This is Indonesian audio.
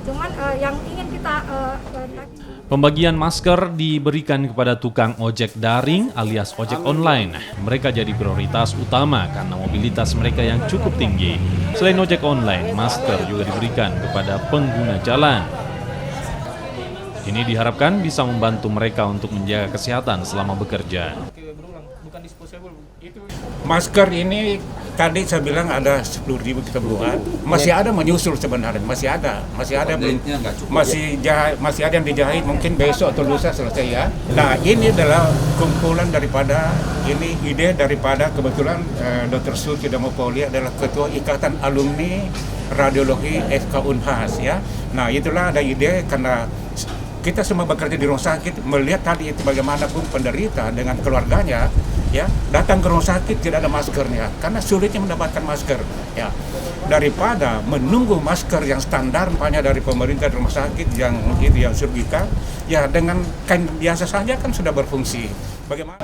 Cuman yang ingin kita Pembagian masker diberikan kepada tukang ojek daring alias ojek online. Mereka jadi prioritas utama karena mobilitas mereka yang cukup tinggi. Selain ojek online, masker juga diberikan kepada pengguna jalan. Ini diharapkan bisa membantu mereka untuk menjaga kesehatan selama bekerja. Masker ini tadi saya bilang ada 10.000 kita buat, masih ada menyusul sebenarnya, masih ada belum, masih ada yang dijahit, mungkin besok atau lusa selesai ya. Nah ini adalah kumpulan daripada ini ide daripada kebetulan Dr. Sulki Damopoli adalah Ketua Ikatan Alumni Radiologi FK Unhas ya. Nah itulah ada ide karena kita semua bekerja di rumah sakit, melihat tadi itu bagaimanapun penderita dengan keluarganya, ya datang ke rumah sakit tidak ada maskernya, karena sulitnya mendapatkan masker, ya daripada menunggu masker yang standar banyak dari pemerintah di rumah sakit yang itu yang surgical, ya dengan kain biasa saja kan sudah berfungsi. Bagaimana?